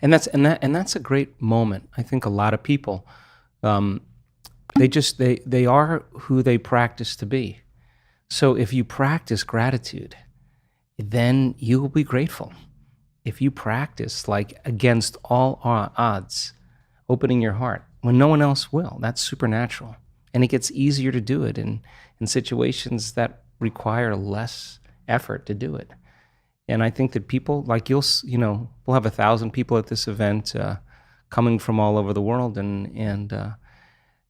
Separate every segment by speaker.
Speaker 1: And that's a great moment. I think a lot of people, um, they are who they practice to be. So if you practice gratitude, then you will be grateful. If you practice like against all odds, opening your heart when no one else will, that's supernatural. And it gets easier to do it in situations that require less effort to do it. And I think that people like we'll have 1,000 people at this event coming from all over the world, and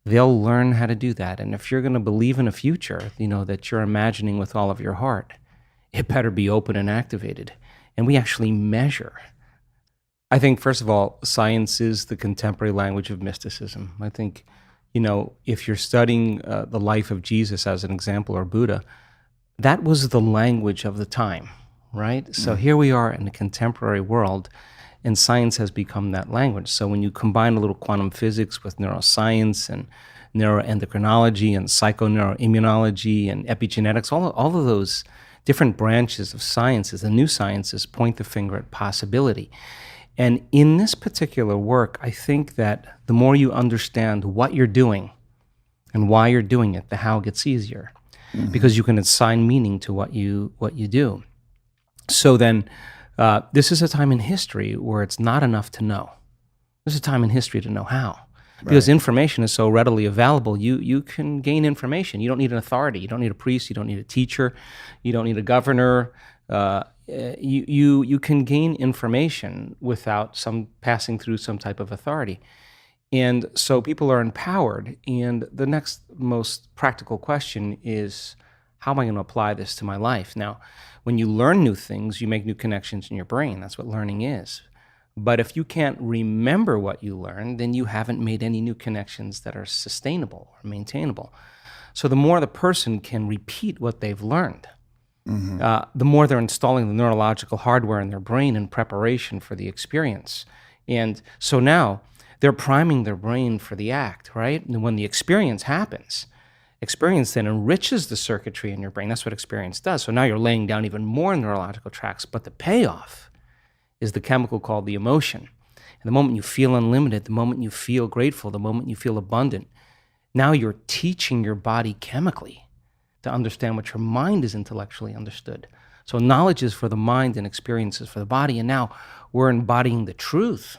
Speaker 1: they'll learn how to do that. And if you're going to believe in a future, that you're imagining with all of your heart, it better be open and activated. And we actually measure. I think, first of all, science is the contemporary language of mysticism. I think, if you're studying the life of Jesus as an example, or Buddha, that was the language of the time, right? So here we are in the contemporary world, and science has become that language. So when you combine a little quantum physics with neuroscience and neuroendocrinology and psychoneuroimmunology and epigenetics, all of those different branches of sciences, the new sciences, point the finger at possibility. And in this particular work, I think that the more you understand what you're doing and why you're doing it, the how gets easier, because you can assign meaning to what you do. So then, this is a time in history where it's not enough to know. This is a time in history to know how. Because information is so readily available, you can gain information. You don't need an authority. You don't need a priest. You don't need a teacher. You don't need a governor. You can gain information without passing through some type of authority. And so people are empowered. And the next most practical question is, how am I going to apply this to my life? Now, when you learn new things, you make new connections in your brain. That's what learning is. But if you can't remember what you learned, then you haven't made any new connections that are sustainable or maintainable. So the more the person can repeat what they've learned, the more they're installing the neurological hardware in their brain in preparation for the experience. And so now they're priming their brain for the act, right? And when the experience happens, experience then enriches the circuitry in your brain. That's what experience does. So now you're laying down even more neurological tracks, but the payoff is the chemical called the emotion. And the moment you feel unlimited, the moment you feel grateful, the moment you feel abundant, now you're teaching your body chemically to understand what your mind is intellectually understood. So knowledge is for the mind and experience is for the body. And now we're embodying the truth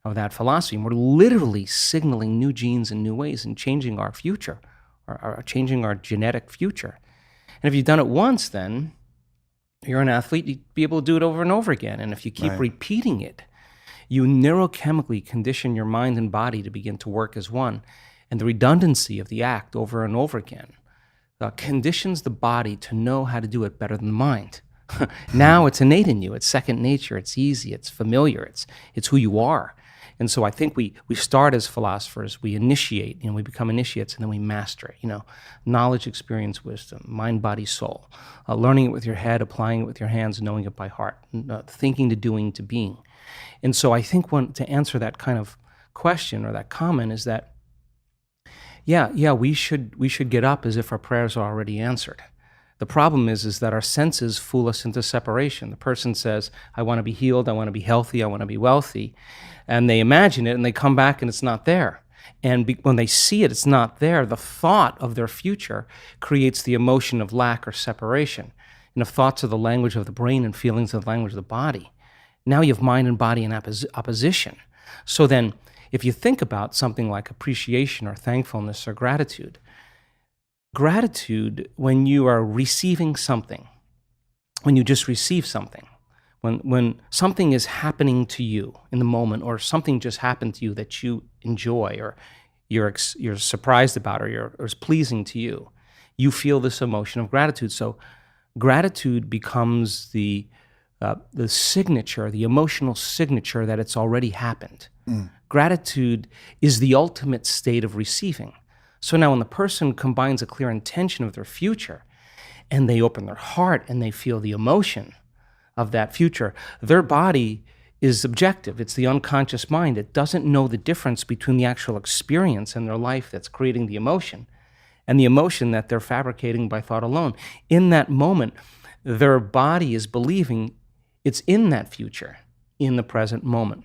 Speaker 1: of that philosophy. And we're literally signaling new genes in new ways and changing our future, or changing our genetic future. And if you've done it once, then you're an athlete, you'd be able to do it over and over again. And if you keep repeating it, you neurochemically condition your mind and body to begin to work as one. And the redundancy of the act over and over again conditions the body to know how to do it better than the mind. Now it's innate in you. It's second nature. It's easy. It's familiar. It's who you are. And so I think we start as philosophers, we initiate, we become initiates, and then we master it. Knowledge, experience, wisdom, mind, body, soul. Learning it with your head, applying it with your hands, knowing it by heart, thinking to doing to being. And so I think to answer that kind of question or that comment is that, we should get up as if our prayers are already answered. The problem is that our senses fool us into separation. The person says, I want to be healed, I want to be healthy, I want to be wealthy. And they imagine it and they come back and it's not there. And when they see it, it's not there. The thought of their future creates the emotion of lack or separation. And if thoughts are the language of the brain and feelings are the language of the body, now you have mind and body in opposition. So then, if you think about something like appreciation or thankfulness or gratitude, when you are receiving something, when you just receive something, when something is happening to you in the moment, or something just happened to you that you enjoy, or you're surprised about, or is pleasing to you, you feel this emotion of gratitude. So gratitude becomes the signature, the emotional signature that it's already happened. Gratitude is the ultimate state of receiving. So now when the person combines a clear intention of their future and they open their heart and they feel the emotion of that future, their body is objective. It's the unconscious mind. It doesn't know the difference between the actual experience in their life that's creating the emotion and the emotion that they're fabricating by thought alone. In that moment, their body is believing it's in that future, in the present moment.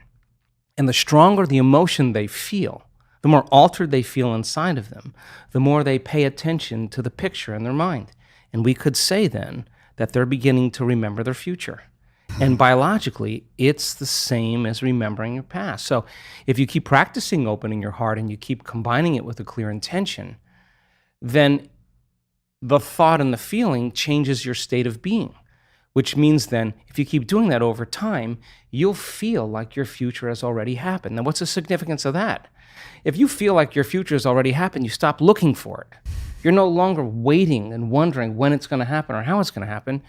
Speaker 1: And the stronger the emotion they feel, the more altered they feel inside of them, the more they pay attention to the picture in their mind. And we could say then that they're beginning to remember their future. And biologically, it's the same as remembering your past. So if you keep practicing opening your heart and you keep combining it with a clear intention, then the thought and the feeling changes your state of being, which means then if you keep doing that over time, you'll feel like your future has already happened. Now, what's the significance of that? If you feel like your future has already happened, you stop looking for it. You're no longer waiting and wondering when it's going to happen or how it's going to happen.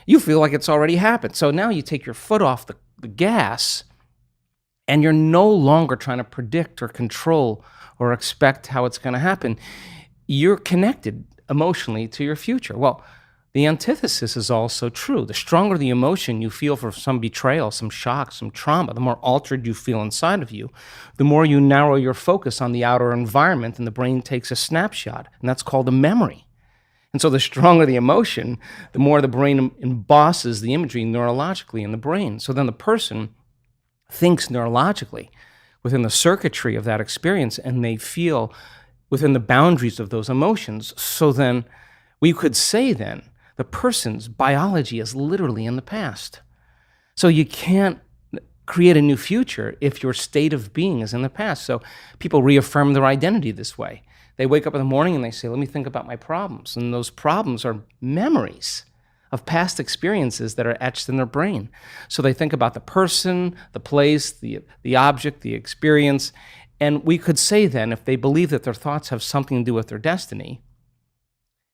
Speaker 1: You feel like it's already happened. So now you take your foot off the gas and you're no longer trying to predict or control or expect how it's going to happen. You're connected emotionally to your future. Well, the antithesis is also true. The stronger the emotion you feel for some betrayal, some shock, some trauma, the more altered you feel inside of you, the more you narrow your focus on the outer environment and the brain takes a snapshot, and that's called a memory. And so the stronger the emotion, the more the brain embosses the imagery neurologically in the brain. So then the person thinks neurologically within the circuitry of that experience, and they feel within the boundaries of those emotions. So then we could say then the person's biology is literally in the past. So you can't create a new future if your state of being is in the past. So people reaffirm their identity this way. They wake up in the morning and they say, let me think about my problems. And those problems are memories of past experiences that are etched in their brain. So they think about the person, the place, the object, the experience. And we could say then, if they believe that their thoughts have something to do with their destiny,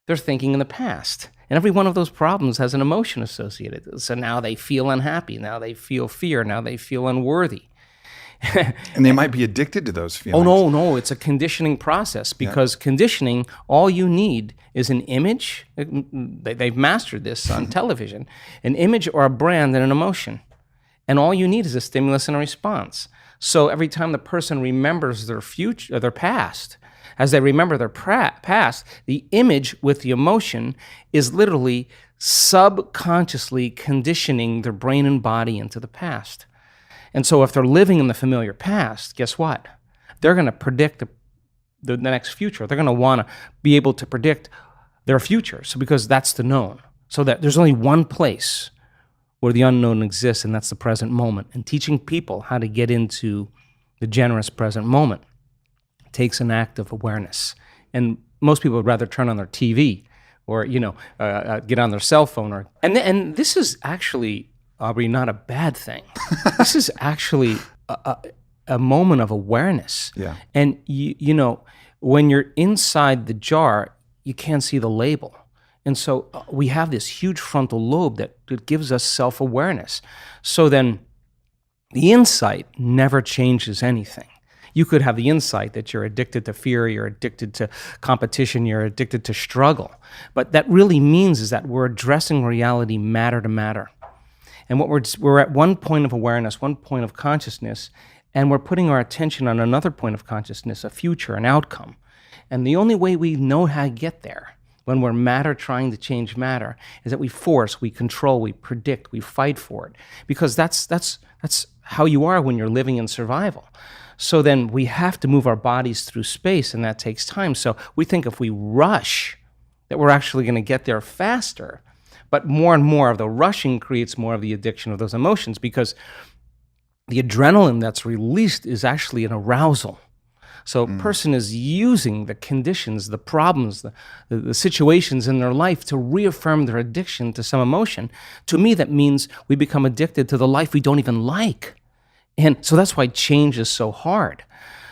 Speaker 1: they're thinking in the past. And every one of those problems has an emotion associated. So now they feel unhappy. Now they feel fear. Now they feel unworthy.
Speaker 2: And they might be addicted to those feelings.
Speaker 1: Oh, no, it's a conditioning process because conditioning, all you need is an image. They've mastered this on television, an image or a brand and an emotion. And all you need is a stimulus and a response. So every time the person remembers their future, their past, as they remember their past, the image with the emotion is literally subconsciously conditioning their brain and body into the past. And so if they're living in the familiar past, guess what? They're going to predict the next future. They're going to want to be able to predict their future. So because that's the known. So that there's only one place where the unknown exists, and that's the present moment. And teaching people how to get into the generous present moment takes an act of awareness. And most people would rather turn on their TV or, get on their cell phone. And this is actually, Aubrey, not a bad thing. This is actually a moment of awareness.
Speaker 2: Yeah.
Speaker 1: And, when you're inside the jar, you can't see the label. And so we have this huge frontal lobe that gives us self-awareness. So then the insight never changes anything. You could have the insight that you're addicted to fear, you're addicted to competition, you're addicted to struggle. But that really means is that we're addressing reality matter to matter. And what we're at one point of awareness, one point of consciousness, and we're putting our attention on another point of consciousness, a future, an outcome. And the only way we know how to get there when we're matter trying to change matter is that we force, we control, we predict, we fight for it. Because that's how you are when you're living in survival. So then we have to move our bodies through space, and that takes time. So we think if we rush, that we're actually going to get there faster. But more and more of the rushing creates more of the addiction of those emotions, because the adrenaline that's released is actually an arousal. So a person is using the conditions, the problems, the situations in their life to reaffirm their addiction to some emotion. To me, that means we become addicted to the life we don't even like. And so that's why change is so hard.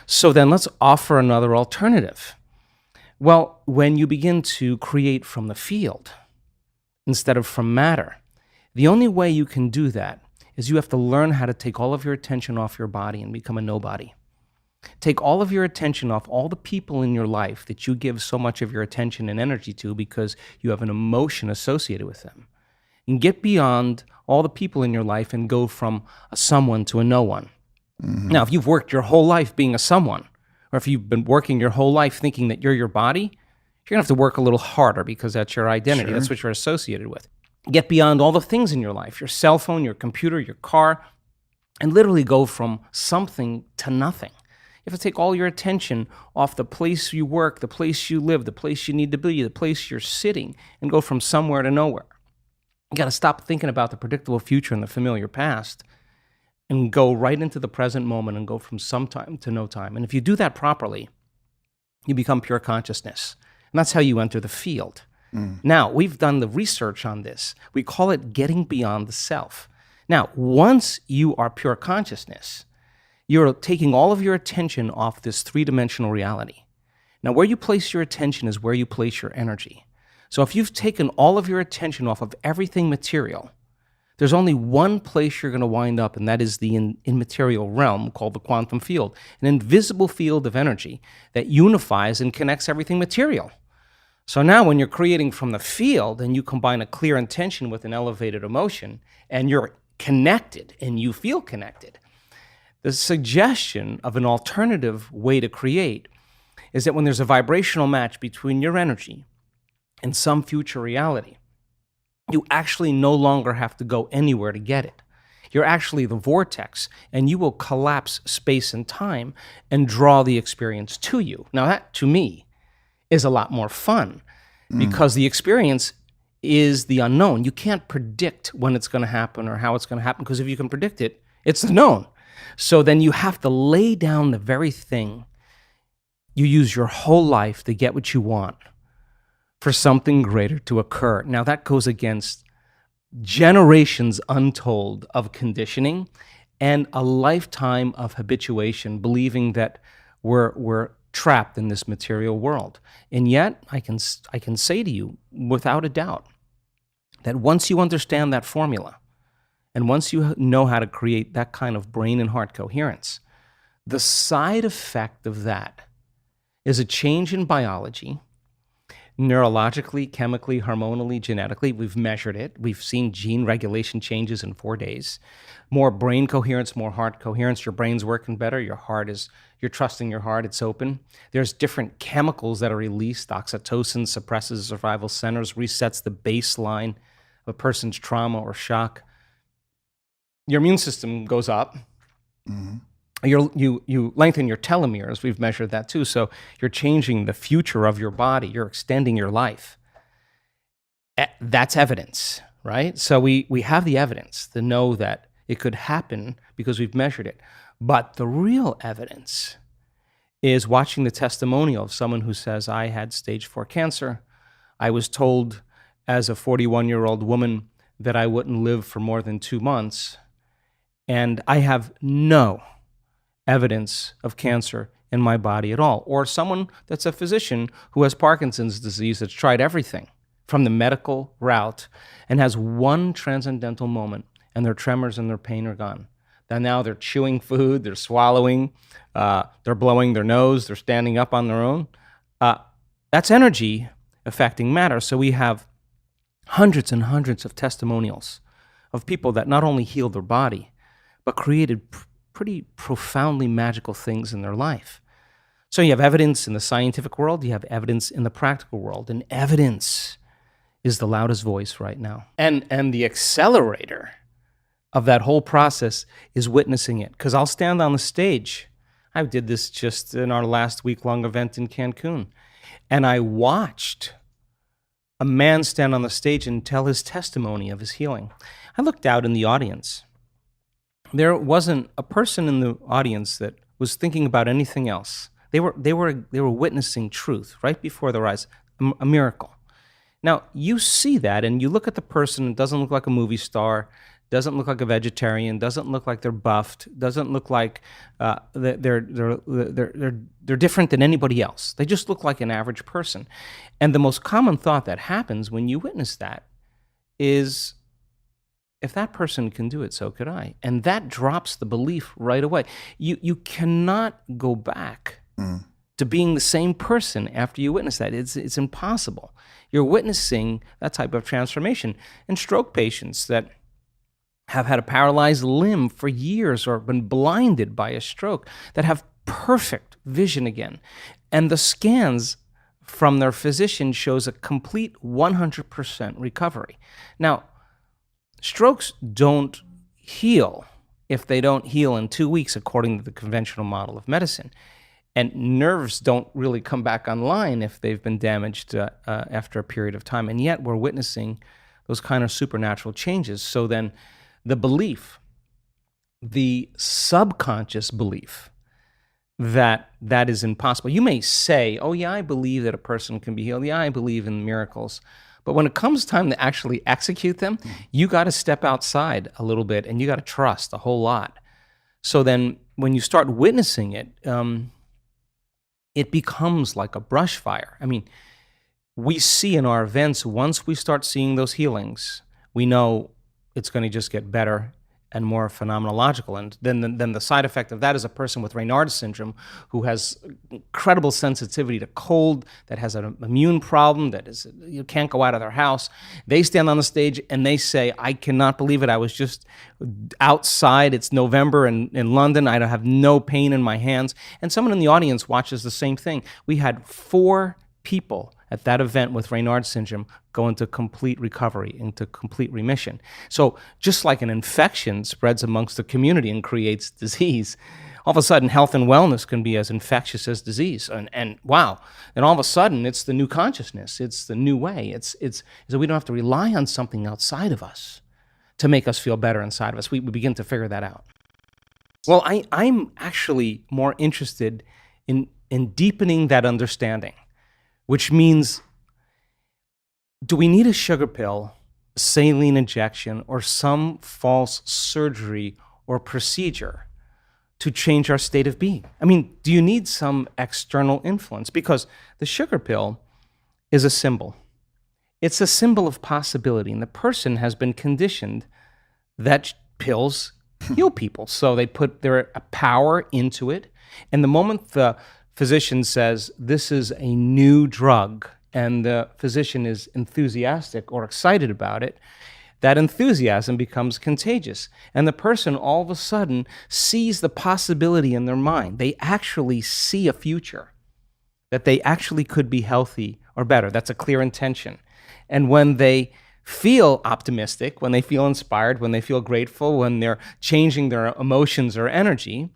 Speaker 1: So then let's offer another alternative. Well, when you begin to create from the field instead of from matter, the only way you can do that is you have to learn how to take all of your attention off your body and become a nobody. Take all of your attention off all the people in your life that you give so much of your attention and energy to because you have an emotion associated with them. And get beyond all the people in your life and go from a someone to a no one. Mm-hmm. Now, if you've worked your whole life being a someone, or if you've been working your whole life thinking that you're your body, you're going to have to work a little harder because that's your identity. Sure. That's what you're associated with. Get beyond all the things in your life, your cell phone, your computer, your car, and literally go from something to nothing. You have to take all your attention off the place you work, the place you live, the place you need to be, the place you're sitting, and go from somewhere to nowhere. You got to stop thinking about the predictable future and the familiar past and go right into the present moment and go from some time to no time. And if you do that properly, you become pure consciousness. And that's how you enter the field. Now, we've done the research on this. We call it getting beyond the self. Now, once you are pure consciousness, you're taking all of your attention off this three-dimensional reality. Now, where you place your attention is where you place your energy. So if you've taken all of your attention off of everything material, there's only one place you're going to wind up, and that is the immaterial realm called the quantum field, an invisible field of energy that unifies and connects everything material. So now when you're creating from the field and you combine a clear intention with an elevated emotion and you're connected and you feel connected, the suggestion of an alternative way to create is that when there's a vibrational match between your energy and some future reality, you actually no longer have to go anywhere to get it. You're actually the vortex, and you will collapse space and time and draw the experience to you. Now that, to me, is a lot more fun because the experience is the unknown. You can't predict when it's going to happen or how it's going to happen, because if you can predict it, it's the known. So then you have to lay down the very thing you use your whole life to get what you want for something greater to occur. Now that goes against generations untold of conditioning and a lifetime of habituation, believing that we're trapped in this material world. And yet, I can say to you, without a doubt, that once you understand that formula, and once you know how to create that kind of brain and heart coherence, the side effect of that is a change in biology, neurologically, chemically, hormonally, genetically. We've measured it. We've seen gene regulation changes in 4 days. More brain coherence, more heart coherence. Your brain's working better. You're trusting your heart. It's open. There's different chemicals that are released. Oxytocin suppresses survival centers, resets the baseline of a person's trauma or shock. Your immune system goes up. Mm-hmm. You lengthen your telomeres. We've measured that too. So you're changing the future of your body. You're extending your life. That's evidence, right? So we have the evidence to know that it could happen because we've measured it. But the real evidence is watching the testimonial of someone who says, I had stage 4 cancer. I was told as a 41-year-old woman that I wouldn't live for more than 2 months. And I have no evidence of cancer in my body at all. Or someone that's a physician who has Parkinson's disease that's tried everything from the medical route and has one transcendental moment, and their tremors and their pain are gone. And now they're chewing food, they're swallowing, they're blowing their nose, they're standing up on their own. That's energy affecting matter. So we have hundreds and hundreds of testimonials of people that not only healed their body, but created pretty profoundly magical things in their life. So you have evidence in the scientific world, you have evidence in the practical world, and evidence is the loudest voice right now. And the accelerator of that whole process is witnessing it. Because I'll stand on the stage. I did this just in our last week-long event in Cancun. And I watched a man stand on the stage and tell his testimony of his healing. I looked out in the audience. There wasn't a person in the audience that was thinking about anything else. They were witnessing truth right before their eyes, a miracle. Now, you see that and you look at the person, it doesn't look like a movie star, doesn't look like a vegetarian, doesn't look like they're buffed, doesn't look like they're different than anybody else. They just look like an average person. And the most common thought that happens when you witness that is, if that person can do it, so could I. And that drops the belief right away. You cannot go back to being the same person after you witness that. It's impossible. You're witnessing that type of transformation. And stroke patients that have had a paralyzed limb for years or been blinded by a stroke, that have perfect vision again. And the scans from their physician shows a complete 100% recovery. Now, strokes don't heal if they don't heal in 2 weeks, according to the conventional model of medicine. And nerves don't really come back online if they've been damaged after a period of time. And yet we're witnessing those kind of supernatural changes. So then the belief, the subconscious belief that that is impossible. You may say, oh yeah, I believe that a person can be healed. Yeah, I believe in miracles. But when it comes time to actually execute them, you got to step outside a little bit and you got to trust a whole lot. So then when you start witnessing it, it becomes like a brush fire. I mean, we see in our events, once we start seeing those healings, we know it's going to just get better and more phenomenological. And then the side effect of that is a person with Raynaud's syndrome who has incredible sensitivity to cold, that has an immune problem, that is, you can't go out of their house. They stand on the stage and they say, I cannot believe it. I was just outside. It's November in London. I have no pain in my hands. And someone in the audience watches the same thing. We had 4 people at that event with Raynaud's syndrome go into complete recovery, into complete remission. So just like an infection spreads amongst the community and creates disease, all of a sudden health and wellness can be as infectious as disease. And wow, and all of a sudden it's the new consciousness, it's the new way. It's so we don't have to rely on something outside of us to make us feel better inside of us. We begin to figure that out. Well, I'm actually more interested in deepening that understanding, which means, do we need a sugar pill, saline injection, or some false surgery or procedure to change our state of being? I mean, do you need some external influence? Because the sugar pill is a symbol. It's a symbol of possibility, and the person has been conditioned that pills heal people. So they put their power into it, and the moment the physician says, this is a new drug, and the physician is enthusiastic or excited about it, that enthusiasm becomes contagious. And the person all of a sudden sees the possibility in their mind. They actually see a future, that they actually could be healthy or better. That's a clear intention. And when they feel optimistic, when they feel inspired, when they feel grateful, when they're changing their emotions or energy,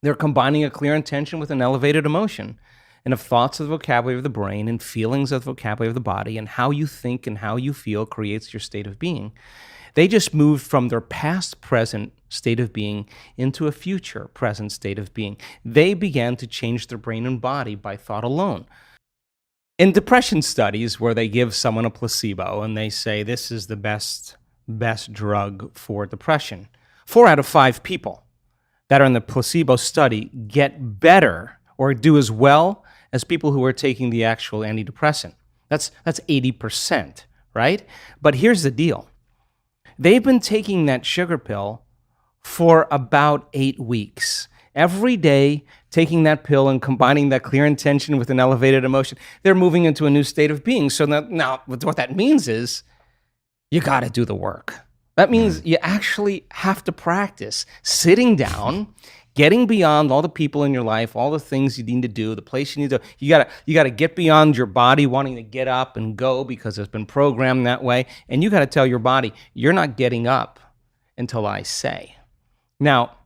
Speaker 1: they're combining a clear intention with an elevated emotion. And if thoughts of the vocabulary of the brain and feelings of the vocabulary of the body and how you think and how you feel creates your state of being, they just moved from their past present state of being into a future present state of being. They began to change their brain and body by thought alone. In depression studies where they give someone a placebo and they say this is the best drug for depression, 4 out of 5 people that are in the placebo study get better or do as well as people who are taking the actual antidepressant. That's 80%, right? But here's the deal. They've been taking that sugar pill for about 8 weeks. Every day, taking that pill and combining that clear intention with an elevated emotion, they're moving into a new state of being. So now what that means is you got to do the work. That means you actually have to practice sitting down, getting beyond all the people in your life, all the things you need to do, the place you need to, you gotta get beyond your body wanting to get up and go because it's been programmed that way. And you gotta tell your body, you're not getting up until I say. Now,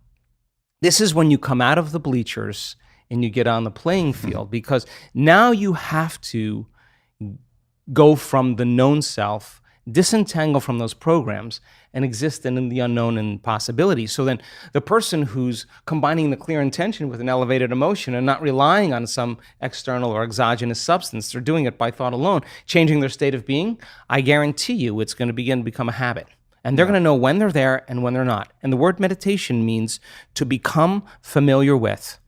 Speaker 1: this is when you come out of the bleachers and you get on the playing field, because now you have to go from the known self, disentangle from those programs, and exist in the unknown and possibilities. So then the person who's combining the clear intention with an elevated emotion and not relying on some external or exogenous substance, they're doing it by thought alone, changing their state of being, I guarantee you it's going to begin to become a habit. And they're going to know when they're there and when they're not. And the word meditation means to become familiar with.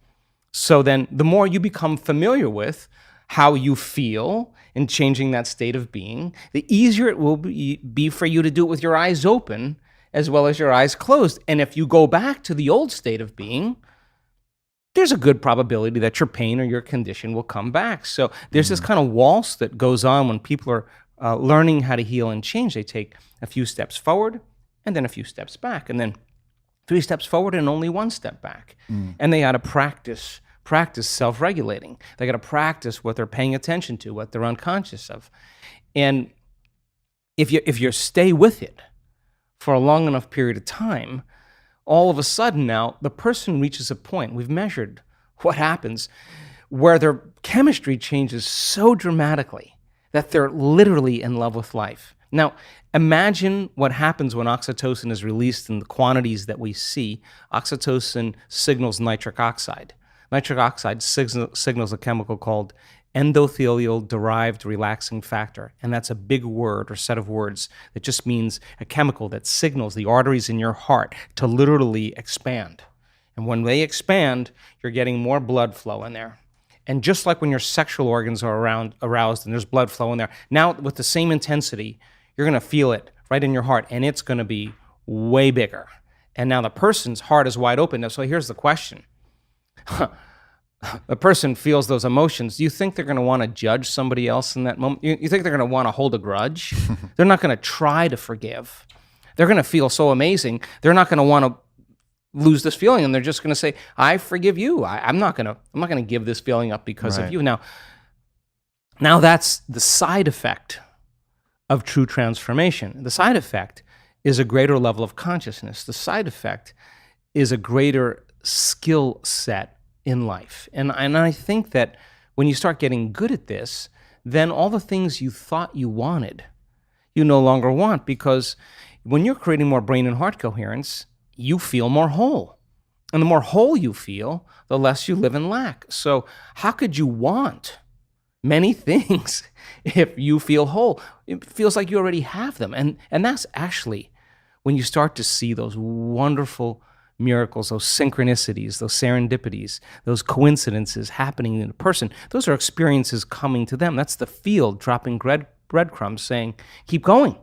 Speaker 1: So then the more you become familiar with how you feel in changing that state of being, the easier it will be for you to do it with your eyes open as well as your eyes closed. And if you go back to the old state of being, there's a good probability that your pain or your condition will come back. So there's this kind of waltz that goes on when people are learning how to heal and change. They take a few steps forward and then a few steps back, and then 3 steps forward and only 1 step back. And they got to practice self-regulating. They got to practice what they're paying attention to, what they're unconscious of. And if you stay with it for a long enough period of time, all of a sudden now the person reaches a point, we've measured what happens, where their chemistry changes so dramatically that they're literally in love with life. Now, imagine what happens when oxytocin is released in the quantities that we see. Oxytocin signals nitric oxide. Nitric oxide signals a chemical called endothelial-derived relaxing factor, and that's a big word or set of words that just means a chemical that signals the arteries in your heart to literally expand. And when they expand, you're getting more blood flow in there. And just like when your sexual organs are aroused and there's blood flow in there, now with the same intensity, you're going to feel it right in your heart, and it's going to be way bigger. And now the person's heart is wide open. Now, so here's the question. The person feels those emotions. Do you think they're going to want to judge somebody else in that moment? You think they're going to want to hold a grudge? They're not going to try to forgive. They're going to feel so amazing. They're not going to want to lose this feeling, and they're just going to say, "I forgive you. I'm not going to give this feeling up because of you." Now that's the side effect of true transformation. The side effect is a greater level of consciousness. The side effect is a greater skill set in life. And I think that when you start getting good at this, then all the things you thought you wanted, you no longer want, because when you're creating more brain and heart coherence, you feel more whole. And the more whole you feel, the less you live in lack. So how could you want many things if you feel whole? It feels like you already have them. And that's actually when you start to see those wonderful miracles, those synchronicities, those serendipities, those coincidences happening in a person. Those are experiences coming to them. That's the field dropping breadcrumbs saying, keep going,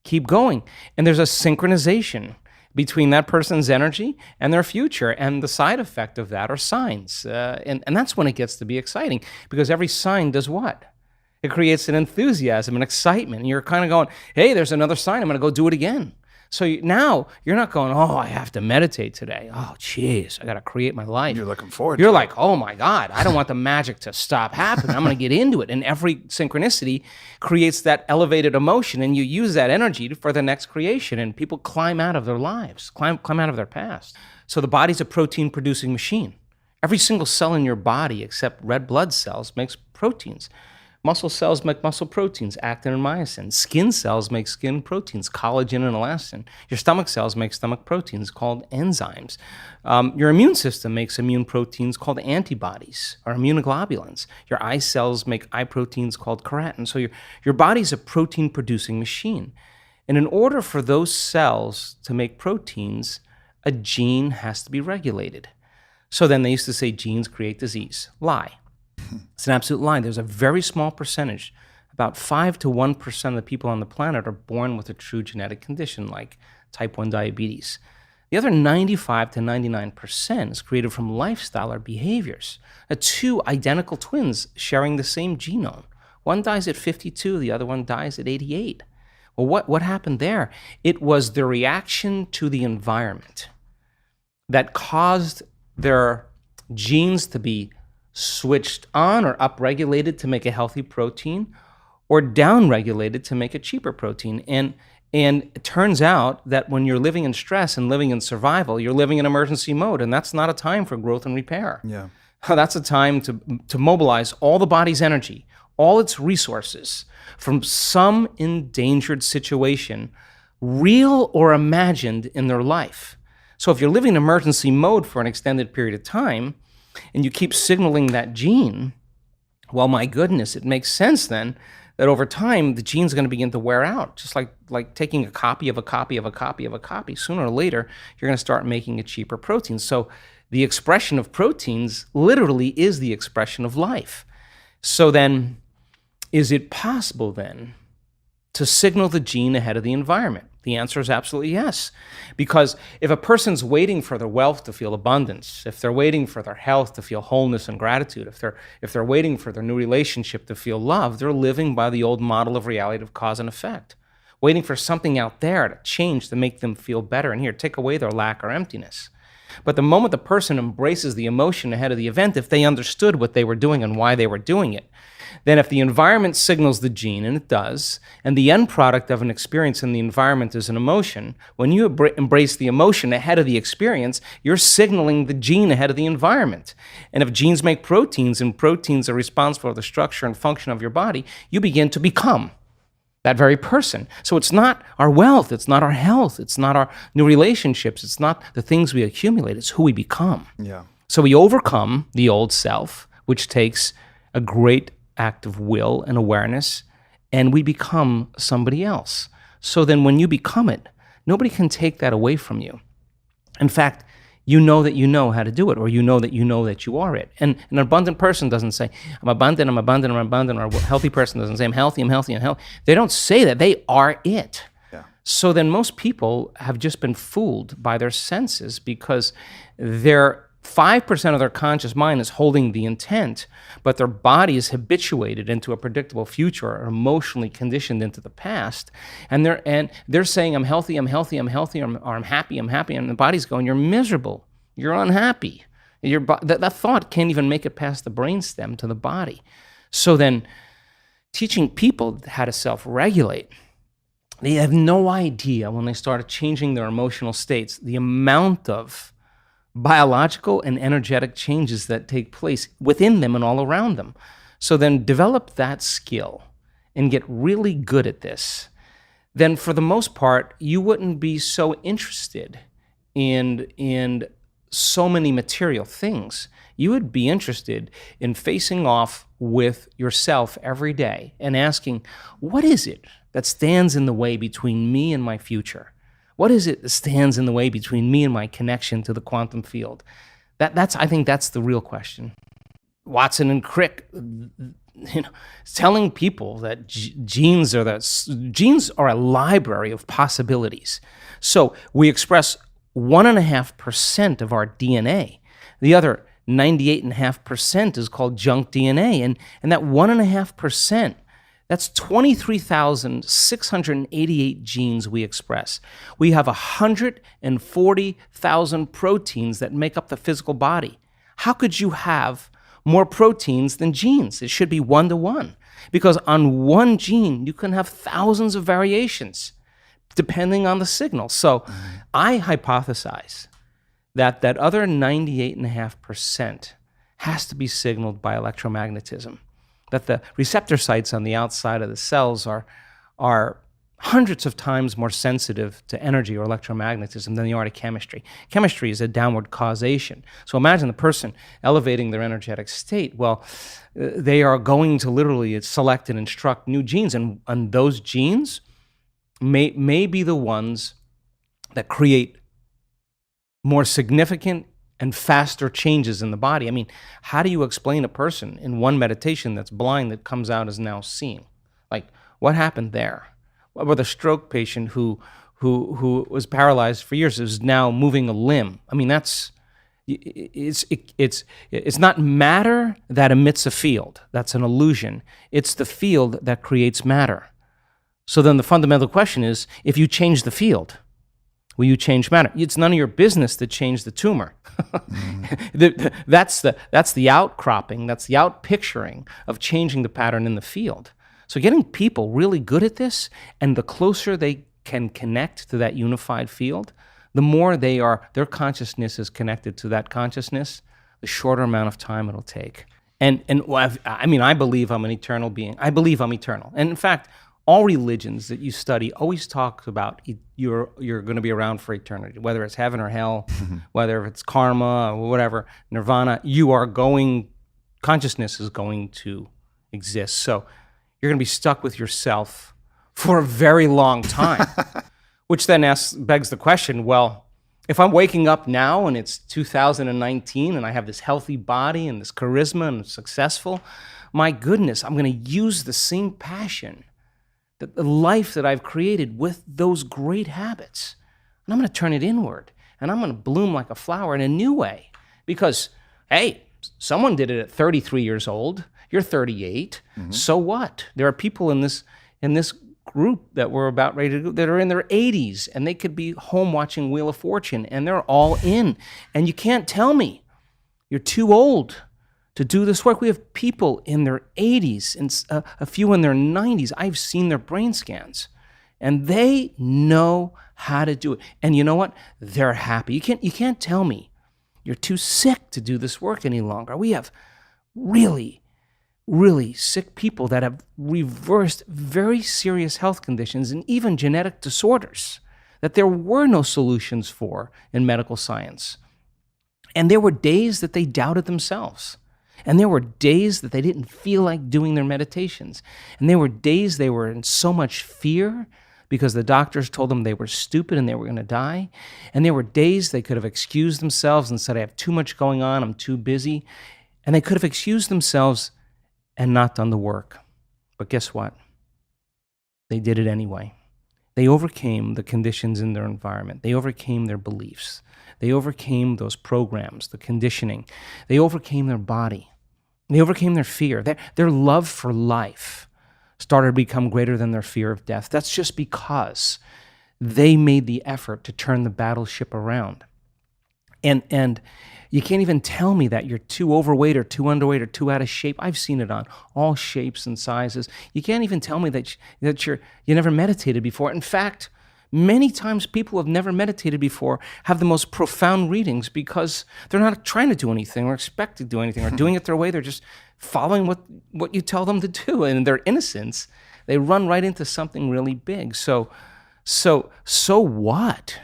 Speaker 1: keep going. And there's a synchronization between that person's energy and their future. And the side effect of that are signs. And that's when it gets to be exciting, because every sign does what? It creates an enthusiasm, an excitement. And you're kind of going, hey, there's another sign. I'm going to go do it again. So now you're not going, oh, I have to meditate today. Oh, geez, I got to create my life.
Speaker 2: You're looking forward
Speaker 1: You're
Speaker 2: to
Speaker 1: like, oh my God, I don't want the magic to stop happening. I'm going to get into it. And every synchronicity creates that elevated emotion, and you use that energy for the next creation. And people climb out of their lives, climb out of their past. So the body's a protein-producing machine. Every single cell in your body, except red blood cells, makes proteins. Muscle cells make muscle proteins, actin and myosin. Skin cells make skin proteins, collagen and elastin. Your stomach cells make stomach proteins called enzymes. Your immune system makes immune proteins called antibodies or immunoglobulins. Your eye cells make eye proteins called keratin. So your body's a protein-producing machine. And in order for those cells to make proteins, a gene has to be regulated. So then they used to say genes create disease. Lie. It's an absolute lie. There's a very small percentage, about 5 to 1% of the people on the planet are born with a true genetic condition like type 1 diabetes. The other 95 to 99% is created from lifestyle or behaviors. Two identical twins sharing the same genome. One dies at 52, the other one dies at 88. Well, what happened there? It was the reaction to the environment that caused their genes to be switched on or upregulated to make a healthy protein, or downregulated to make a cheaper protein. And it turns out that when you're living in stress and living in survival, you're living in emergency mode, and that's not a time for growth and repair.
Speaker 2: Yeah.
Speaker 1: That's a time to mobilize all the body's energy, all its resources from some endangered situation, real or imagined, in their life. So if you're living in emergency mode for an extended period of time, and you keep signaling that gene, well, my goodness, it makes sense then that over time the gene's going to begin to wear out, just like taking a copy of a copy of a copy of a copy. Sooner or later, you're going to start making a cheaper protein. So the expression of proteins literally is the expression of life. So then, is it possible then to signal the gene ahead of the environment? The answer is absolutely yes. Because if a person's waiting for their wealth to feel abundance, if they're waiting for their health to feel wholeness and gratitude, if they're waiting for their new relationship to feel love, they're living by the old model of reality of cause and effect, waiting for something out there to change to make them feel better. And here, take away their lack or emptiness. But the moment the person embraces the emotion ahead of the event, if they understood what they were doing and why they were doing it, then if the environment signals the gene, and it does, and the end product of an experience in the environment is an emotion, when you embrace the emotion ahead of the experience, you're signaling the gene ahead of the environment. And if genes make proteins, and proteins are responsible for the structure and function of your body, you begin to become that very person. So it's not our wealth, it's not our health, it's not our new relationships, it's not the things we accumulate, it's who we become.
Speaker 2: Yeah.
Speaker 1: So we overcome the old self, which takes a great act of will and awareness, and we become somebody else. So then when you become it, nobody can take that away from you. In fact, you know how to do it, or you know that you are it. And an abundant person doesn't say, I'm abundant, I'm abundant, I'm abundant, or a healthy person doesn't say, I'm healthy, I'm healthy, I'm healthy. They don't say that. They are it.
Speaker 2: Yeah.
Speaker 1: So then most people have just been fooled by their senses because their 5% of their conscious mind is holding the intent, but their body is habituated into a predictable future or emotionally conditioned into the past. And they're saying, I'm healthy, I'm healthy, I'm healthy, or I'm happy, I'm happy. And the body's going, you're miserable, you're unhappy. That thought can't even make it past the brainstem to the body. So then teaching people how to self-regulate, they have no idea when they start changing their emotional states, the amount of biological and energetic changes that take place within them and all around them. So then develop that skill and get really good at this. Then for the most part, you wouldn't be so interested in so many material things. You would be interested in facing off with yourself every day and asking, what is it that stands in the way between me and my future? What is it that stands in the way between me and my connection to the quantum field? I think that's the real question. Watson and Crick, telling people that genes are a library of possibilities. So we express 1.5% of our DNA. The other 98.5% is called junk DNA, and that 1.5%. That's 23,688 genes we express. We have 140,000 proteins that make up the physical body. How could you have more proteins than genes? It should be 1-to-1, because on one gene, you can have thousands of variations depending on the signal. So I hypothesize that other 98.5% has to be signaled by electromagnetism. That the receptor sites on the outside of the cells are hundreds of times more sensitive to energy or electromagnetism than they are to chemistry. Chemistry is a downward causation. So imagine the person elevating their energetic state. Well, they are going to literally select and instruct new genes, and those genes may be the ones that create more significant and faster changes in the body. I mean, how do you explain a person in one meditation that's blind that comes out as now seeing? Like, what happened there? What about the stroke patient who was paralyzed for years is now moving a limb? I mean, it's not matter that emits a field. That's an illusion. It's the field that creates matter. So then the fundamental question is, if you change the field, will you change matter? It's none of your business to change the tumor. That's the outcropping, that's the outpicturing of changing the pattern in the field. So getting people really good at this, and the closer they can connect to that unified field, the more their consciousness is connected to that consciousness, the shorter amount of time it'll take. And I believe I'm an eternal being. I believe I'm eternal. And in fact, all religions that you study always talk about you're going to be around for eternity, whether it's heaven or hell, whether it's karma or whatever, nirvana. Consciousness is going to exist. So you're going to be stuck with yourself for a very long time, which then begs the question, well, if I'm waking up now and it's 2019 and I have this healthy body and this charisma and I'm successful, my goodness, I'm going to use the same passion, the life that I've created with those great habits, and I'm going to turn it inward, and I'm going to bloom like a flower in a new way. Because, hey, someone did it at 33 years old. You're 38. Mm-hmm. So what? There are people in this group that we're about ready to go that are in their 80s, and they could be home watching Wheel of Fortune, and they're all in. And you can't tell me you're too old to do this work. We have people in their 80s and a few in their 90s. I've seen their brain scans, and they know how to do it. And you know what? They're happy. You can't tell me you're too sick to do this work any longer. We have really, really sick people that have reversed very serious health conditions and even genetic disorders that there were no solutions for in medical science. And there were days that they doubted themselves. And there were days that they didn't feel like doing their meditations. And there were days they were in so much fear because the doctors told them they were stupid and they were going to die. And there were days they could have excused themselves and said, I have too much going on, I'm too busy. And they could have excused themselves and not done the work. But guess what? They did it anyway. They overcame the conditions in their environment. They overcame their beliefs. They overcame those programs, the conditioning. They overcame their body. They overcame their fear. Their love for life started to become greater than their fear of death. That's just because they made the effort to turn the battleship around. And you can't even tell me that you're too overweight or too underweight or too out of shape. I've seen it on all shapes and sizes. You can't even tell me that you never meditated before. In fact, many times people who have never meditated before have the most profound readings because they're not trying to do anything or expect to do anything or doing it their way. They're just following what you tell them to do. And in their innocence, they run right into something really big. So what?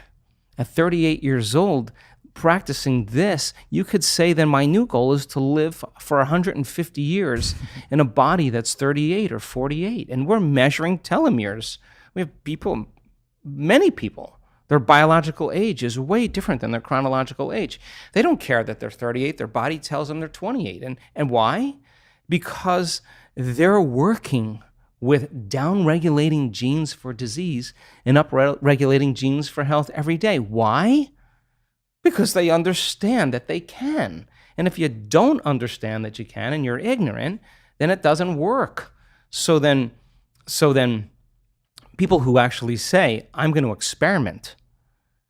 Speaker 1: At 38 years old, practicing this, you could say then my new goal is to live for 150 years in a body that's 38 or 48. And we're measuring telomeres. We have people, many people, their biological age is way different than their chronological age. They don't care that they're 38. Their body tells them they're 28. And why? Because they're working with down-regulating genes for disease and up-regulating genes for health every day. Why? Because they understand that they can. And if you don't understand that you can and you're ignorant, then it doesn't work. So then people who actually say, I'm going to experiment,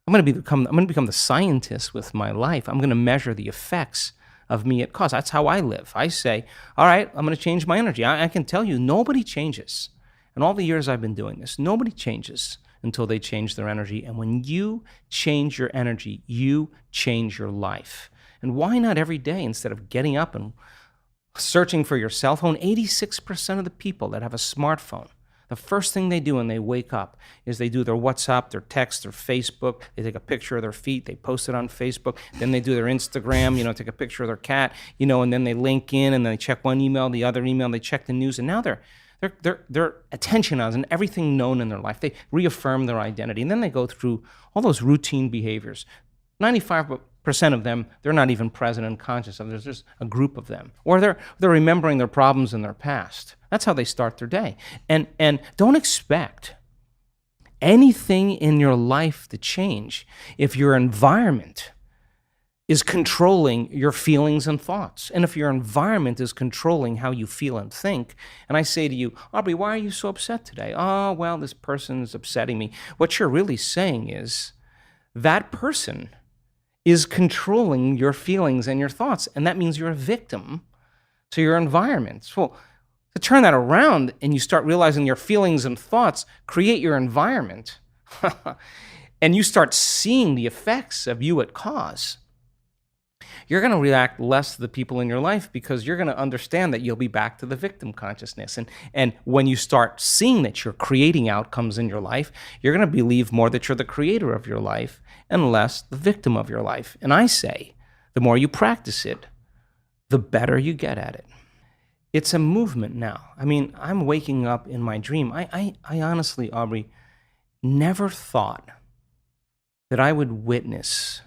Speaker 1: I'm going to become the scientist with my life. I'm going to measure the effects of me at cause. That's how I live. I say, all right, I'm going to change my energy. I can tell you, nobody changes. In all the years I've been doing this, nobody changes until they change their energy. And when you change your energy, you change your life. And why not every day instead of getting up and searching for your cell phone? 86% of the people that have a smartphone, the first thing they do when they wake up is they do their WhatsApp, their text, their Facebook. They take a picture of their feet, they post it on Facebook. Then they do their Instagram, take a picture of their cat, and then they link in and they check one email, the other email, they check the news, and now their attention on everything known in their life. They reaffirm their identity, and then they go through all those routine behaviors. 95% of them, they're not even present and conscious of. There's just a group of them. Or they're remembering their problems in their past. That's how they start their day. And don't expect anything in your life to change if your environment is controlling your feelings and thoughts. And if your environment is controlling how you feel and think, and I say to you, Aubrey, why are you so upset today? Oh, well, this person is upsetting me. What you're really saying is that person is controlling your feelings and your thoughts, and that means you're a victim to your environment. Well, to turn that around and you start realizing your feelings and thoughts create your environment, and you start seeing the effects of you at cause, you're going to react less to the people in your life because you're going to understand that you'll be back to the victim consciousness. And when you start seeing that you're creating outcomes in your life, you're going to believe more that you're the creator of your life and less the victim of your life. And I say, the more you practice it, the better you get at it. It's a movement now. I mean, I'm waking up in my dream. I honestly, Aubrey, never thought that I would witness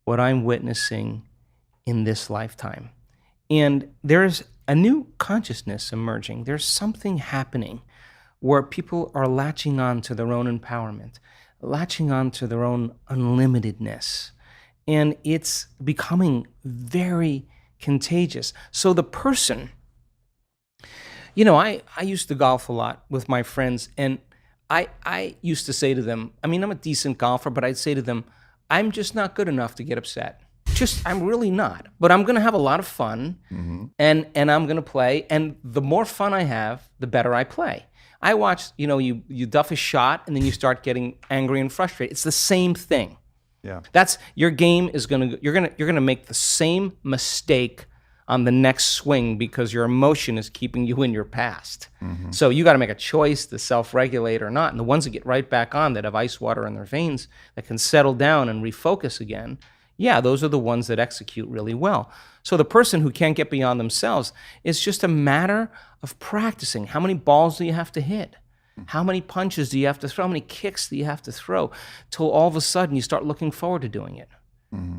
Speaker 1: what I'm witnessing in this lifetime. And there's a new consciousness emerging. There's something happening where people are latching on to their own empowerment, latching on to their own unlimitedness. And it's becoming very contagious. So the person, I used to golf a lot with my friends, and I used to say to them, I'm a decent golfer, but I'd say to them, I'm just not good enough to get upset. I'm really not. But I'm going to have a lot of fun, and I'm going to play. And the more fun I have, the better I play. I watch, you duff a shot, and then you start getting angry and frustrated. It's the same thing.
Speaker 2: Yeah.
Speaker 1: That's your game is you're gonna make the same mistake on the next swing because your emotion is keeping you in your past. So you got to make a choice to self-regulate or not. And the ones that get right back on, that have ice water in their veins, that can settle down and refocus again, yeah, those are the ones that execute really well. So the person who can't get beyond themselves, it's just a matter of practicing. How many balls do you have to hit? How many punches do you have to throw? How many kicks do you have to throw till all of a sudden you start looking forward to doing it?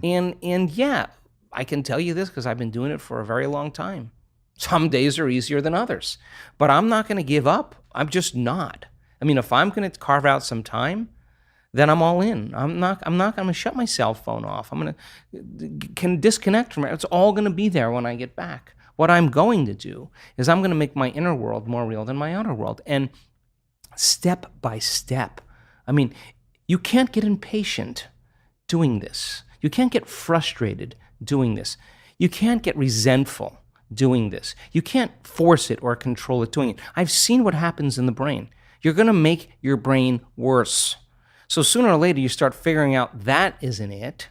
Speaker 1: And yeah, I can tell you this because I've been doing it for a very long time. Some days are easier than others, but I'm not going to give up. I'm just not. I mean, if I'm going to carve out some time, then I'm all in. I'm not going to shut my cell phone off. I'm going to can disconnect from it. It's all going to be there when I get back. What I'm going to do is I'm going to make my inner world more real than my outer world. And step by step. I mean, you can't get impatient doing this. You can't get frustrated doing this. You can't get resentful doing this. You can't force it or control it doing it. I've seen what happens in the brain. You're going to make your brain worse. So sooner or later, you start figuring out that isn't it.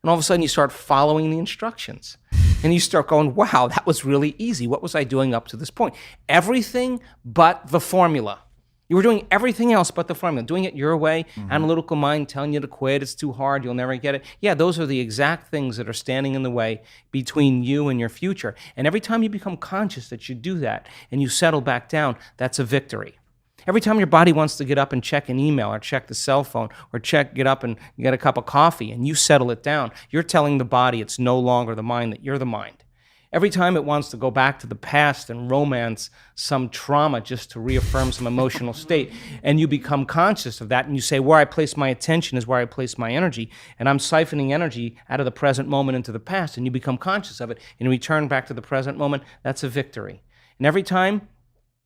Speaker 1: And all of a sudden, you start following the instructions. And you start going, wow, that was really easy. What was I doing up to this point? Everything but the formula. You were doing everything else but the formula, doing it your way, analytical mind telling you to quit, it's too hard, you'll never get it. Yeah, those are the exact things that are standing in the way between you and your future. And every time you become conscious that you do that and you settle back down, that's a victory. Every time your body wants to get up and check an email or check the cell phone or get up and get a cup of coffee and you settle it down, you're telling the body it's no longer the mind, that you're the mind. Every time it wants to go back to the past and romance some trauma just to reaffirm some emotional state, and you become conscious of that, and you say, where I place my attention is where I place my energy, and I'm siphoning energy out of the present moment into the past, and you become conscious of it, and return back to the present moment, that's a victory. And every time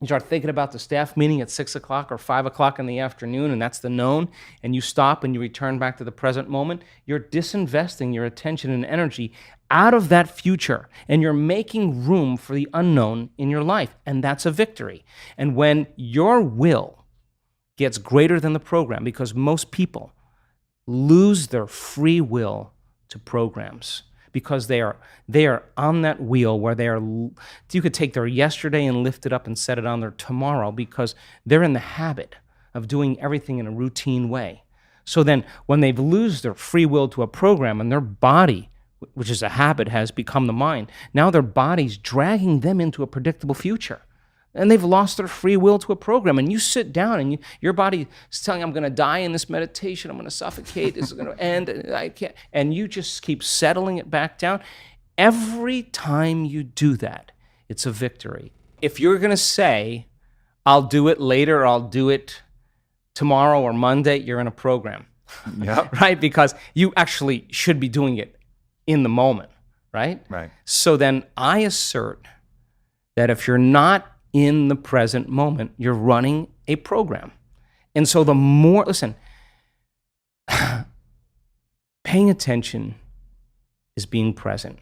Speaker 1: you start thinking about the staff meeting at 6 o'clock or 5 o'clock in the afternoon, and that's the known, and you stop and you return back to the present moment, you're disinvesting your attention and energy out of that future, and you're making room for the unknown in your life, and that's a victory. And when your will gets greater than the program, because most people lose their free will to programs, because they are on that wheel where you could take their yesterday and lift it up and set it on their tomorrow, because they're in the habit of doing everything in a routine way. So then when they lose their free will to a program and their body, which is a habit, has become the mind, now their body's dragging them into a predictable future. And they've lost their free will to a program. And you sit down and your body is telling you, I'm going to die in this meditation. I'm going to suffocate. This is going to end. I can't. And you just keep settling it back down. Every time you do that, it's a victory. If you're going to say, I'll do it later, or I'll do it tomorrow or Monday, you're in a program.
Speaker 2: Yep.
Speaker 1: Right? Because you actually should be doing it in the moment. Right?
Speaker 2: Right.
Speaker 1: So then I assert that if you're not in the present moment, you're running a program. And so the more, listen, paying attention is being present,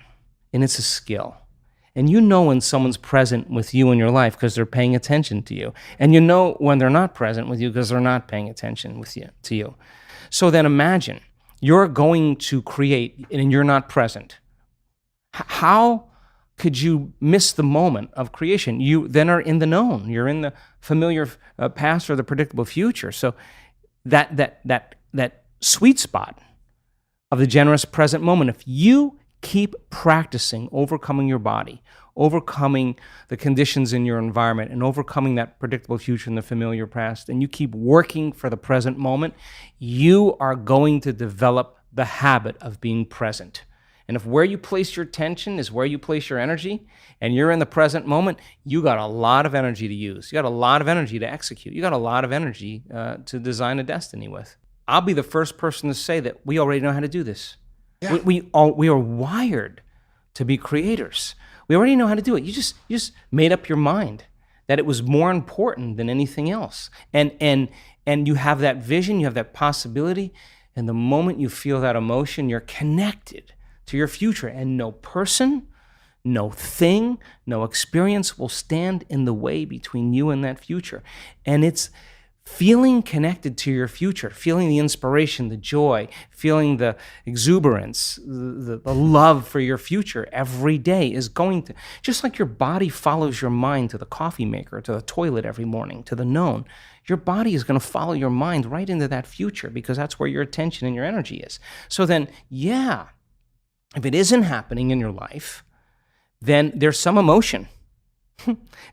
Speaker 1: and it's a skill. And you know when someone's present with you in your life because they're paying attention to you. And you know when they're not present with you because they're not paying attention to you. So then imagine you're going to create and you're not present. How could you miss the moment of creation? You then are in the known. You're in the familiar past or the predictable future. So that sweet spot of the generous present moment, if you keep practicing overcoming your body, overcoming the conditions in your environment, and overcoming that predictable future and the familiar past, and you keep working for the present moment, you are going to develop the habit of being present. And if where you place your attention is where you place your energy, and you're in the present moment, you got a lot of energy to use. You got a lot of energy to execute. You got a lot of energy to design a destiny with. I'll be the first person to say that we already know how to do this. Yeah. We are wired to be creators. We already know how to do it. You just made up your mind that it was more important than anything else. And you have that vision, you have that possibility, and the moment you feel that emotion, you're connected to your future, and no person, no thing, no experience will stand in the way between you and that future. And it's feeling connected to your future, feeling the inspiration, the joy, feeling the exuberance, the love for your future every day is going to, just like your body follows your mind to the coffee maker, to the toilet every morning, to the known, your body is going to follow your mind right into that future because that's where your attention and your energy is. So then, yeah, if it isn't happening in your life, then there's some emotion.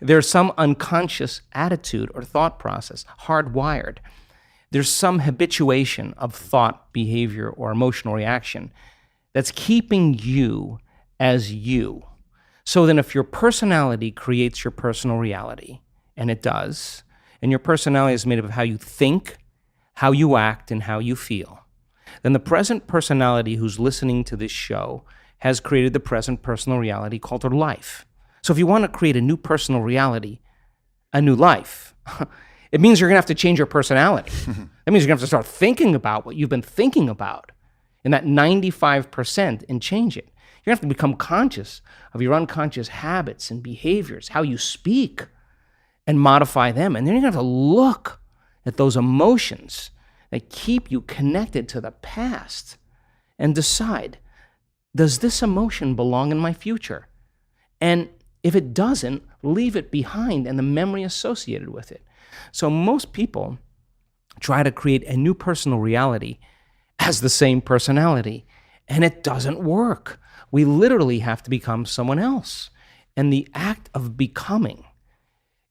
Speaker 1: There's some unconscious attitude or thought process, hardwired. There's some habituation of thought, behavior, or emotional reaction that's keeping you as you. So then if your personality creates your personal reality, and it does, and your personality is made up of how you think, how you act, and how you feel, then the present personality who's listening to this show has created the present personal reality called her life. So if you want to create a new personal reality, a new life, it means you're going to have to change your personality. That means you're going to have to start thinking about what you've been thinking about in that 95% and change it. You're going to have to become conscious of your unconscious habits and behaviors, how you speak, and modify them. And then you're going to have to look at those emotions that keep you connected to the past and decide, does this emotion belong in my future? And if it doesn't, leave it behind and the memory associated with it. So most people try to create a new personal reality as the same personality, and it doesn't work. We literally have to become someone else. And the act of becoming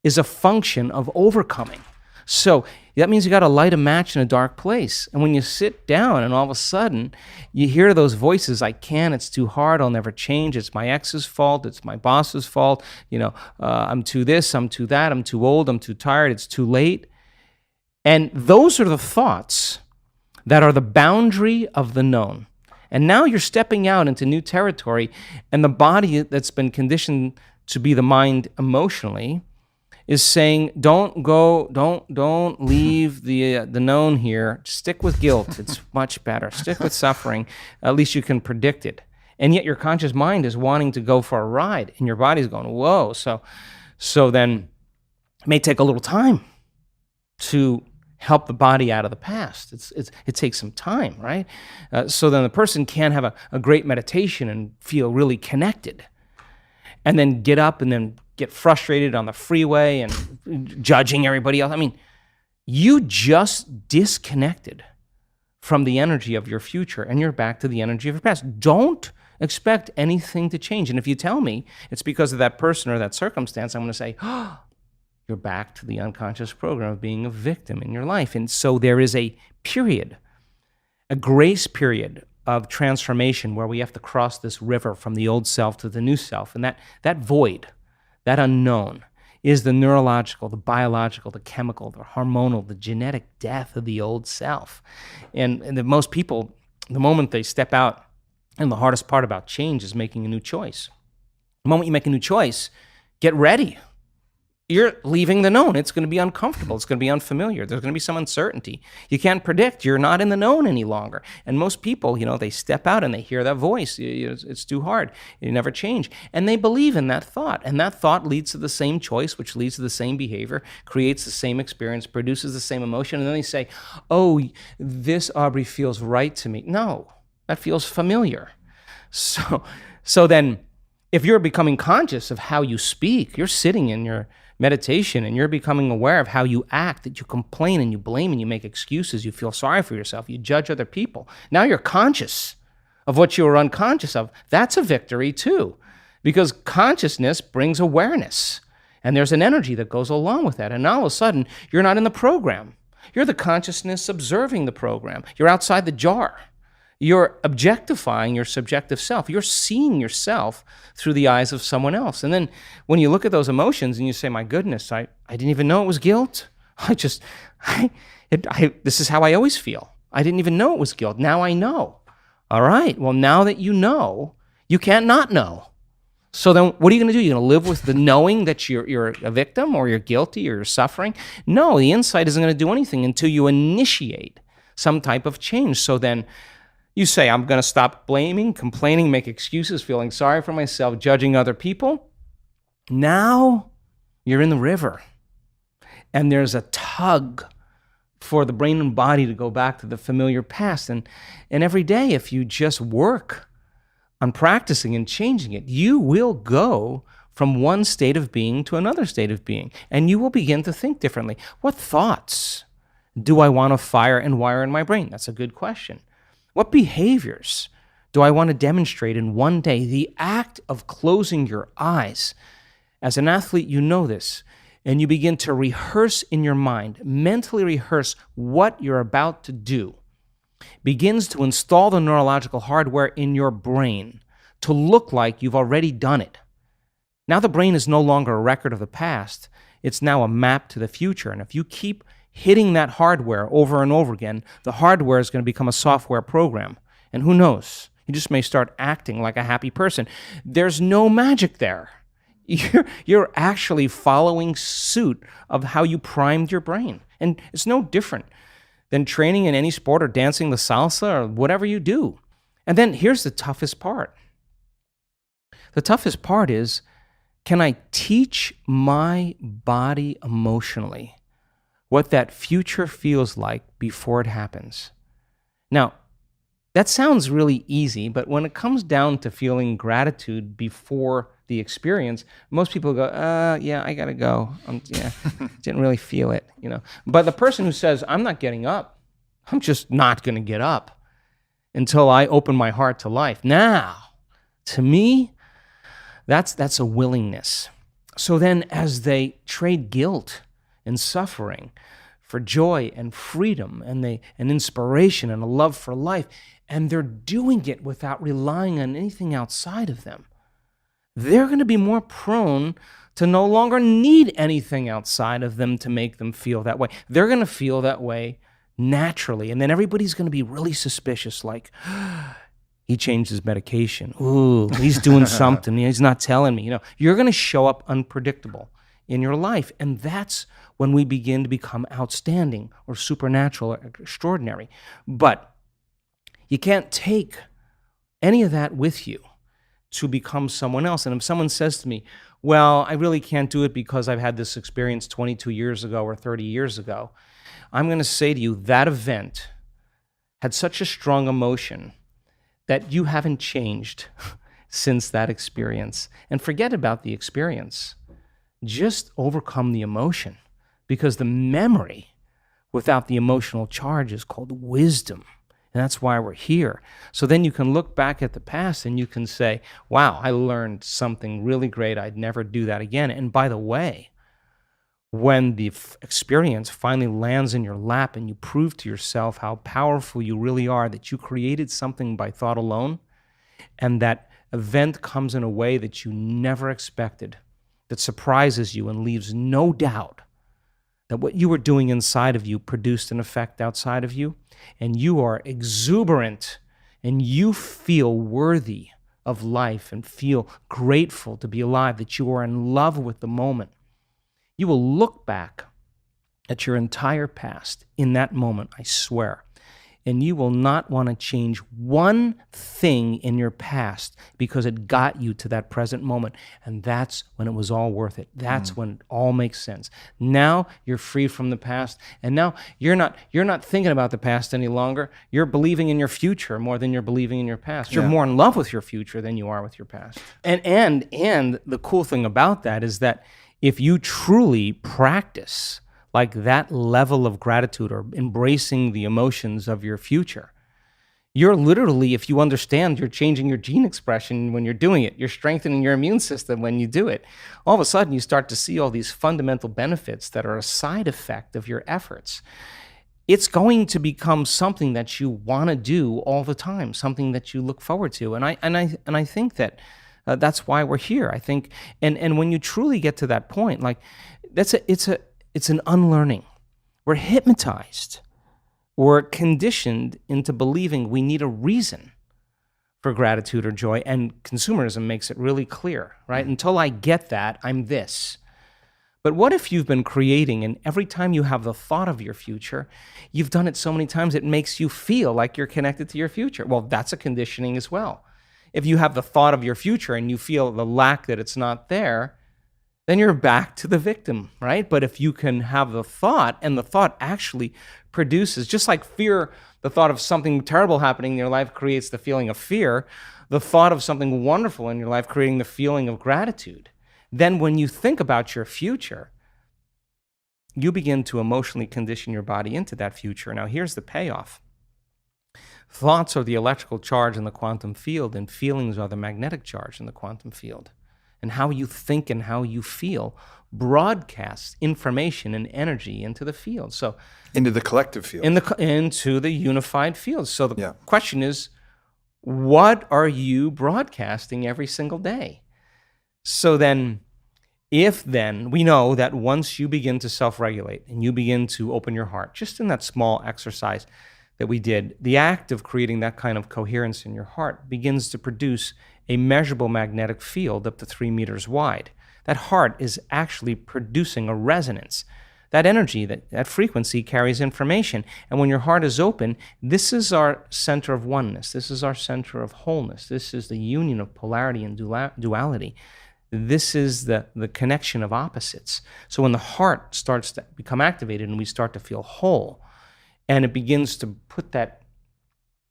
Speaker 1: is a function of overcoming. So that means you got to light a match in a dark place. And when you sit down and all of a sudden you hear those voices, I can't, it's too hard, I'll never change, it's my ex's fault, it's my boss's fault, I'm too this, I'm too that, I'm too old, I'm too tired, it's too late. And those are the thoughts that are the boundary of the known. And now you're stepping out into new territory, and the body that's been conditioned to be the mind emotionally is saying, don't leave the known here. Stick with guilt. It's much better. Stick with suffering. At least you can predict it. And yet your conscious mind is wanting to go for a ride, and your body's going, whoa. So then it may take a little time to help the body out of the past. It takes some time, right? So then the person can have a great meditation and feel really connected, and then get up and then get frustrated on the freeway and judging everybody else. I mean, you just disconnected from the energy of your future and you're back to the energy of your past. Don't expect anything to change. And if you tell me it's because of that person or that circumstance, I'm going to say, oh, you're back to the unconscious program of being a victim in your life. And so there is a period, a grace period of transformation where we have to cross this river from the old self to the new self. And that void, that unknown, is the neurological, the biological, the chemical, the hormonal, the genetic death of the old self. And most people, the moment they step out, and the hardest part about change is making a new choice. The moment you make a new choice, get ready. You're leaving the known. It's going to be uncomfortable. It's going to be unfamiliar. There's going to be some uncertainty. You can't predict. You're not in the known any longer. And most people, they step out and they hear that voice. It's too hard. You never change. And they believe in that thought. And that thought leads to the same choice, which leads to the same behavior, creates the same experience, produces the same emotion. And then they say, oh, this, Aubrey, feels right to me. No, that feels familiar. So then if you're becoming conscious of how you speak, you're sitting in your meditation and you're becoming aware of how you act, that you complain and you blame and you make excuses, you feel sorry for yourself, you judge other people. Now you're conscious of what you were unconscious of. That's a victory too, because consciousness brings awareness and there's an energy that goes along with that. And now all of a sudden, you're not in the program. You're the consciousness observing the program. You're outside the jar. You're objectifying your subjective self. You're seeing yourself through the eyes of someone else. And then when you look at those emotions and you say, my goodness, I didn't even know it was guilt. This is how I always feel. I didn't even know it was guilt. Now I know. All right. Well, now that you know, you can't not know. So then what are you going to do? You're going to live with the knowing that you're a victim or you're guilty or you're suffering? No, the insight isn't going to do anything until you initiate some type of change. So then You say, I'm going to stop blaming, complaining, make excuses, feeling sorry for myself, judging other people. Now you're in the river, and there's a tug for the brain and body to go back to the familiar past. And every day, if you just work on practicing and changing it, you will go from one state of being to another state of being, and you will begin to think differently. What thoughts do I want to fire and wire in my brain? That's a good question. What behaviors do I want to demonstrate in one day? The act of closing your eyes. As an athlete, you know this, and you begin to rehearse in your mind, mentally rehearse what you're about to do, begins to install the neurological hardware in your brain to look like you've already done it. Now the brain is no longer a record of the past. It's now a map to the future. And if you keep hitting that hardware over and over again, the hardware is going to become a software program. And who knows? You just may start acting like a happy person. There's no magic there. You're actually following suit of how you primed your brain. And it's no different than training in any sport or dancing the salsa or whatever you do. And then here's the toughest part. The toughest part is, can I teach my body emotionally what that future feels like before it happens? Now, that sounds really easy, but when it comes down to feeling gratitude before the experience, most people go, yeah, I gotta go. Didn't really feel it, But the person who says, I'm not getting up, I'm just not gonna get up until I open my heart to life. Now, to me, that's a willingness. So then as they trade guilt and suffering for joy and freedom and inspiration and a love for life, and they're doing it without relying on anything outside of them, they're going to be more prone to no longer need anything outside of them to make them feel that way. They're going to feel that way naturally, and then everybody's going to be really suspicious, like, he changed his medication. Ooh, he's doing something. He's not telling me. You're going to show up unpredictable in your life, and that's when we begin to become outstanding or supernatural or extraordinary. But you can't take any of that with you to become someone else. And if someone says to me, well, I really can't do it because I've had this experience 22 years ago or 30 years ago, I'm going to say to you, that event had such a strong emotion that you haven't changed since that experience. And forget about the experience. Just overcome the emotion, because the memory without the emotional charge is called wisdom. And that's why we're here. So then you can look back at the past and you can say, wow, I learned something really great. I'd never do that again. And by the way, when the experience finally lands in your lap and you prove to yourself how powerful you really are, that you created something by thought alone, and that event comes in a way that you never expected, that surprises you and leaves no doubt that what you were doing inside of you produced an effect outside of you, and you are exuberant and you feel worthy of life and feel grateful to be alive, that you are in love with the moment, you will look back at your entire past in that moment, I swear, and you will not want to change one thing in your past because it got you to that present moment. And that's when it was all worth it. That's when it all makes sense. Now you're free from the past, and now you're not thinking about the past any longer. You're believing in your future more than you're believing in your past. You're more in love with your future than you are with your past. And the cool thing about that is that if you truly practice like that level of gratitude or embracing the emotions of your future, you're literally, if you understand, you're changing your gene expression when you're doing it. You're strengthening your immune system when you do it. All of a sudden, you start to see all these fundamental benefits that are a side effect of your efforts. It's going to become something that you want to do all the time, something that you look forward to. And I think that that's why we're here. I think, and when you truly get to that point, like it's an unlearning. We're hypnotized. We're conditioned into believing we need a reason for gratitude or joy, and consumerism makes it really clear, right? Until I get that, I'm this. But what if you've been creating, and every time you have the thought of your future, you've done it so many times it makes you feel like you're connected to your future? Well, that's a conditioning as well. If you have the thought of your future and you feel the lack that it's not there, then you're back to the victim, right? But if you can have the thought, and the thought actually produces, just like fear, the thought of something terrible happening in your life creates the feeling of fear, the thought of something wonderful in your life creating the feeling of gratitude. Then when you think about your future, you begin to emotionally condition your body into that future. Now, here's the payoff. Thoughts are the electrical charge in the quantum field, and feelings are the magnetic charge in the quantum field. And how you think and how you feel broadcasts information and energy into the field. So
Speaker 2: into the collective field.
Speaker 1: Into the unified field. So the question is, what are you broadcasting every single day? So then, we know that once you begin to self-regulate and you begin to open your heart, just in that small exercise that we did, the act of creating that kind of coherence in your heart begins to produce a measurable magnetic field up to 3 meters wide. That heart is actually producing a resonance. That energy, that frequency carries information. And when your heart is open, this is our center of oneness. This is our center of wholeness. This is the union of polarity and duality. This is the connection of opposites. So when the heart starts to become activated and we start to feel whole, and it begins to put that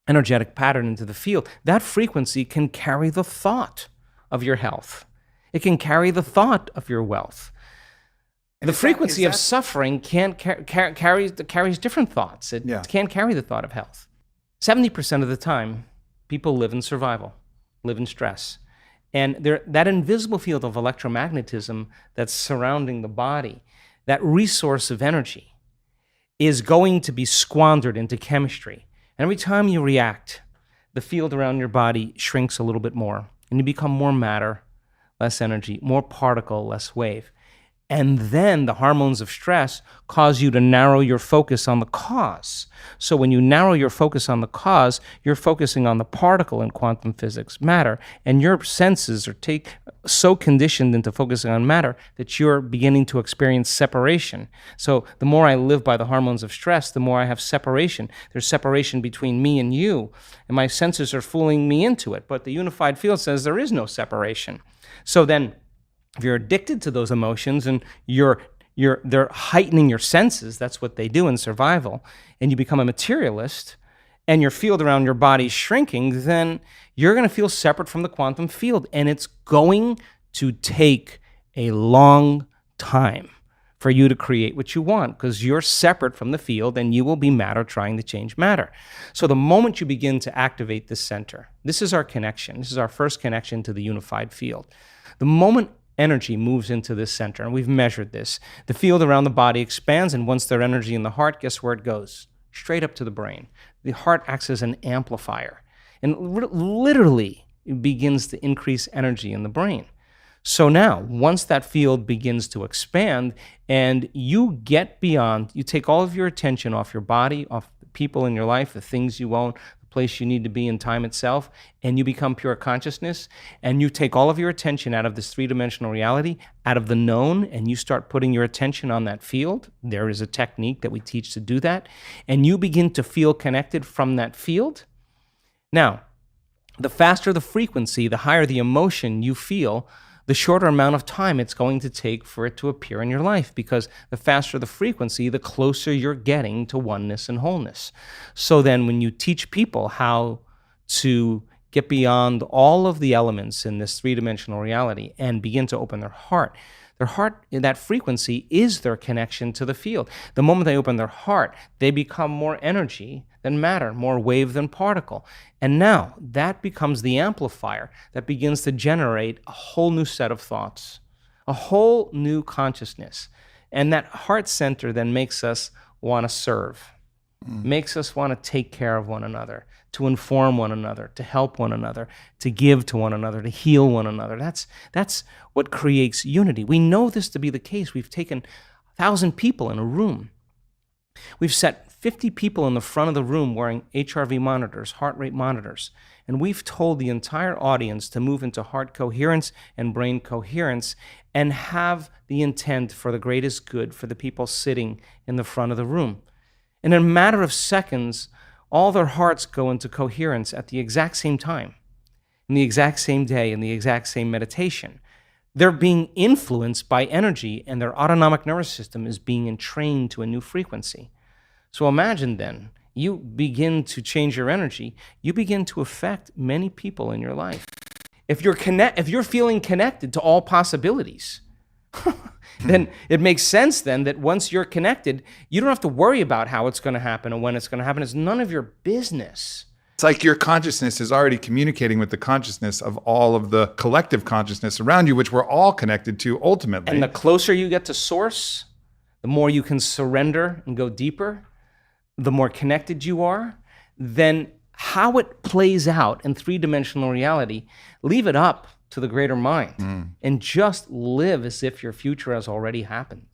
Speaker 1: energetic pattern into the field, that frequency can carry the thought of your health. It can carry the thought of your wealth. And the frequency of suffering carries different thoughts. It can't carry the thought of health. 70% of the time, people live in survival, live in stress. And that invisible field of electromagnetism that's surrounding the body, that resource of energy, is going to be squandered into chemistry. And every time you react, the field around your body shrinks a little bit more, and you become more matter, less energy, more particle, less wave. And then the hormones of stress cause you to narrow your focus on the cause. So when you narrow your focus on the cause, you're focusing on the particle in quantum physics, matter, and your senses are so conditioned into focusing on matter that you're beginning to experience separation. So the more I live by the hormones of stress, the more I have separation. There's separation between me and you, and my senses are fooling me into it. But the unified field says there is no separation. So then, if you're addicted to those emotions and they're heightening your senses, that's what they do in survival, and you become a materialist, and your field around your body is shrinking, then you're going to feel separate from the quantum field, and it's going to take a long time for you to create what you want, because you're separate from the field, and you will be matter trying to change matter. So the moment you begin to activate this center, this is our connection. This is our first connection to the unified field. The moment energy moves into this center, and we've measured this, the field around the body expands, and once there's energy in the heart, guess where it goes? Straight up to the brain. The heart acts as an amplifier, and literally it begins to increase energy in the brain. So now, once that field begins to expand, and you get beyond, you take all of your attention off your body, off the people in your life, the things you own, place you need to be in time itself, and you become pure consciousness, and you take all of your attention out of this three-dimensional reality, out of the known, and you start putting your attention on that field. There is a technique that we teach to do that, and you begin to feel connected from that field. Now, the faster the frequency, the higher the emotion you feel, the shorter amount of time it's going to take for it to appear in your life, because the faster the frequency, the closer you're getting to oneness and wholeness. So then when you teach people how to get beyond all of the elements in this three-dimensional reality and begin to open their heart, that frequency is their connection to the field. The moment they open their heart, they become more energy than matter, more wave than particle. And now that becomes the amplifier that begins to generate a whole new set of thoughts, a whole new consciousness. And that heart center then makes us want to serve, makes us want to take care of one another, to inform one another, to help one another, to give to one another, to heal one another. That's what creates unity. We know this to be the case. We've taken 1,000 people in a room. We've set 50 people in the front of the room wearing HRV monitors, heart rate monitors. And we've told the entire audience to move into heart coherence and brain coherence and have the intent for the greatest good for the people sitting in the front of the room. And in a matter of seconds, all their hearts go into coherence at the exact same time, in the exact same day, in the exact same meditation. They're being influenced by energy, and their autonomic nervous system is being entrained to a new frequency. So imagine then, you begin to change your energy, you begin to affect many people in your life. If you're feeling connected to all possibilities, then it makes sense then that once you're connected, you don't have to worry about how it's going to happen or when it's going to happen. It's none of your business.
Speaker 2: It's like your consciousness is already communicating with the consciousness of all of the collective consciousness around you, which we're all connected to ultimately.
Speaker 1: And the closer you get to source, the more you can surrender and go deeper, the more connected you are. Then how it plays out in three-dimensional reality, leave it up to the greater mind and just live as if your future has already happened.